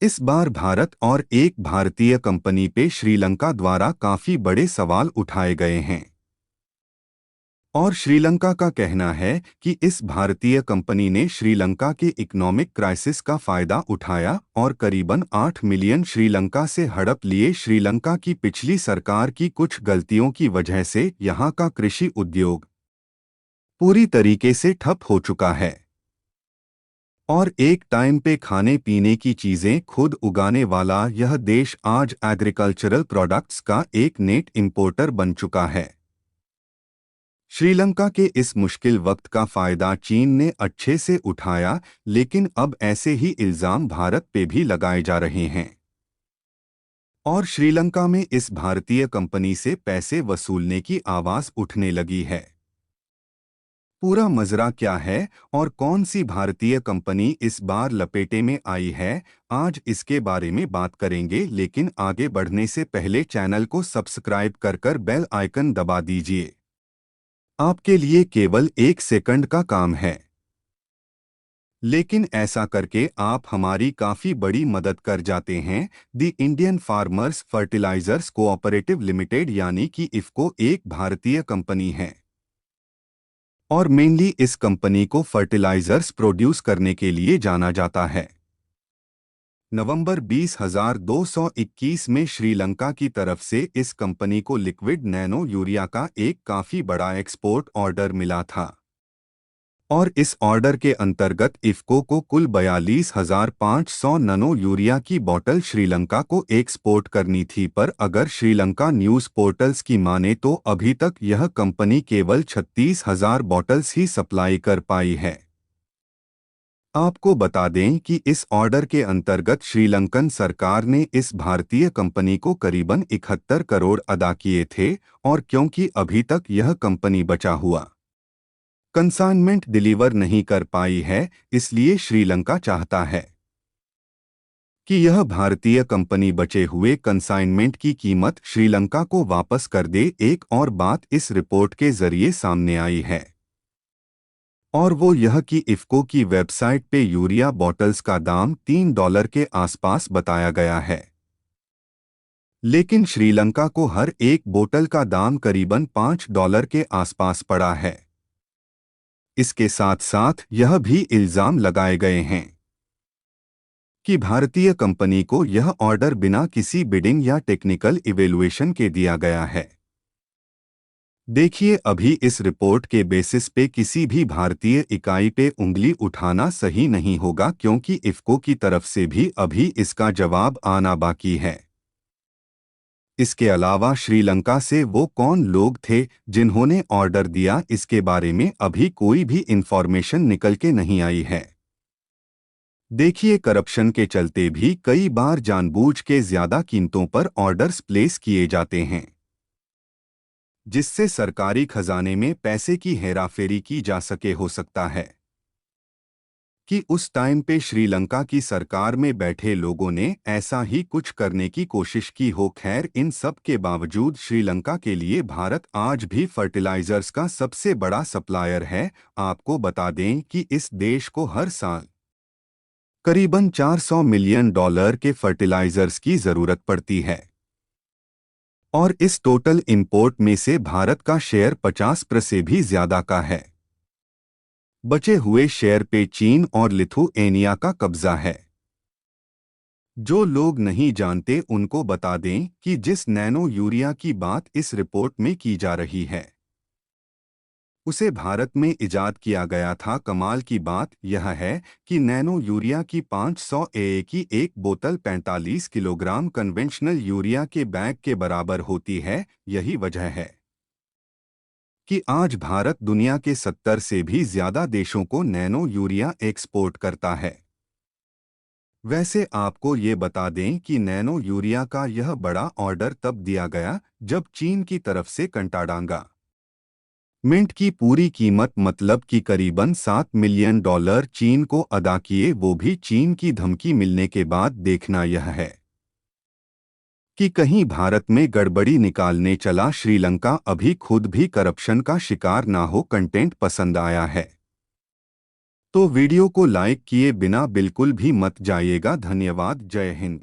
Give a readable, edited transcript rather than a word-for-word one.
इस बार भारत और एक भारतीय कंपनी पे श्रीलंका द्वारा काफी बड़े सवाल उठाए गए हैं। और श्रीलंका का कहना है कि इस भारतीय कंपनी ने श्रीलंका के इकोनॉमिक क्राइसिस का फायदा उठाया और करीबन 8 मिलियन श्रीलंका से हड़प लिए। श्रीलंका की पिछली सरकार की कुछ गलतियों की वजह से यहां का कृषि उद्योग पूरी तरीके से ठप हो चुका है और एक टाइम पे खाने पीने की चीजें खुद उगाने वाला यह देश आज एग्रीकल्चरल प्रोडक्ट्स का एक नेट इंपोर्टर बन चुका है। श्रीलंका के इस मुश्किल वक्त का फायदा चीन ने अच्छे से उठाया, लेकिन अब ऐसे ही इल्जाम भारत पे भी लगाए जा रहे हैं और श्रीलंका में इस भारतीय कंपनी से पैसे वसूलने की आवाज उठने लगी है। पूरा मजरा क्या है और कौन सी भारतीय कंपनी इस बार लपेटे में आई है, आज इसके बारे में बात करेंगे। लेकिन आगे बढ़ने से पहले चैनल को सब्सक्राइब कर बेल आइकन दबा दीजिए। आपके लिए केवल 1 सेकंड का काम है, लेकिन ऐसा करके आप हमारी काफी बड़ी मदद कर जाते हैं। The Indian farmers fertilisers cooperative limited यानी कि इफको एक भारतीय कंपनी है और मेनली इस कंपनी को फर्टिलाइजर्स प्रोड्यूस करने के लिए जाना जाता है। नवंबर 20,221 में श्रीलंका की तरफ से इस कंपनी को लिक्विड नैनो यूरिया का एक काफी बड़ा एक्सपोर्ट ऑर्डर मिला था और इस ऑर्डर के अंतर्गत इफको को कुल 42,500 नैनो यूरिया की बोतल श्रीलंका को एक्सपोर्ट करनी थी। पर अगर श्रीलंका न्यूज़ पोर्टल्स की माने तो अभी तक यह कंपनी केवल 36,000 बोतल्स ही सप्लाई कर पाई है। आपको बता दें कि इस ऑर्डर के अंतर्गत श्रीलंकन सरकार ने इस भारतीय कंपनी को करीबन 71 करोड़ अदा किए थे और क्योंकि अभी तक यह कंपनी बचा हुआ कंसाइनमेंट डिलीवर नहीं कर पाई है, इसलिए श्रीलंका चाहता है कि यह भारतीय कंपनी बचे हुए कंसाइनमेंट की कीमत श्रीलंका को वापस कर दे। एक और बात इस रिपोर्ट के जरिए सामने आई है और वो यह कि इफको की वेबसाइट पे यूरिया बॉटल्स का दाम $3 के आसपास बताया गया है, लेकिन श्रीलंका को हर एक बोतल का दाम करीबन $5 के आसपास पड़ा है। इसके साथ साथ यह भी इल्जाम लगाए गए हैं कि भारतीय कंपनी को यह ऑर्डर बिना किसी बिडिंग या टेक्निकल इवेलुएशन के दिया गया है। देखिए, अभी इस रिपोर्ट के बेसिस पे किसी भी भारतीय इकाई पे उंगली उठाना सही नहीं होगा, क्योंकि इफको की तरफ से भी अभी इसका जवाब आना बाकी है। इसके अलावा श्रीलंका से वो कौन लोग थे जिन्होंने ऑर्डर दिया, इसके बारे में अभी कोई भी इंफॉर्मेशन निकल के नहीं आई है। देखिए, करप्शन के चलते भी कई बार जानबूझ के ज्यादा कीमतों पर ऑर्डर्स प्लेस किए जाते हैं, जिससे सरकारी खजाने में पैसे की हेराफेरी की जा सके। हो सकता है कि उस टाइम पे श्रीलंका की सरकार में बैठे लोगों ने ऐसा ही कुछ करने की कोशिश की हो। खैर, इन सब के बावजूद श्रीलंका के लिए भारत आज भी फर्टिलाइजर्स का सबसे बड़ा सप्लायर है। आपको बता दें कि इस देश को हर साल करीबन $400 मिलियन के फर्टिलाइजर्स की जरूरत पड़ती है और इस टोटल इंपोर्ट में से भारत का शेयर 50% से भी ज्यादा का है। बचे हुए शेयर पे चीन और लिथुएनिया का कब्जा है। जो लोग नहीं जानते उनको बता दें कि जिस नैनो यूरिया की बात इस रिपोर्ट में की जा रही है उसे भारत में इजाद किया गया था। कमाल की बात यह है कि नैनो यूरिया की 500 एए की एक बोतल 45 किलोग्राम कन्वेंशनल यूरिया के बैग के बराबर होती है। यही वजह है कि आज भारत दुनिया के 70 से भी ज्यादा देशों को नैनो यूरिया एक्सपोर्ट करता है। वैसे आपको ये बता दें कि नैनो यूरिया का यह बड़ा ऑर्डर तब दिया गया जब चीन की तरफ से कंटाडांगा मिंट की पूरी कीमत मतलब कि करीबन $7 मिलियन चीन को अदा किए, वो भी चीन की धमकी मिलने के बाद। देखना यह है कि कहीं भारत में गड़बड़ी निकालने चला श्रीलंका अभी खुद भी करप्शन का शिकार ना हो। कंटेंट पसंद आया है तो वीडियो को लाइक किए बिना बिल्कुल भी मत जाइएगा। धन्यवाद। जय हिंद।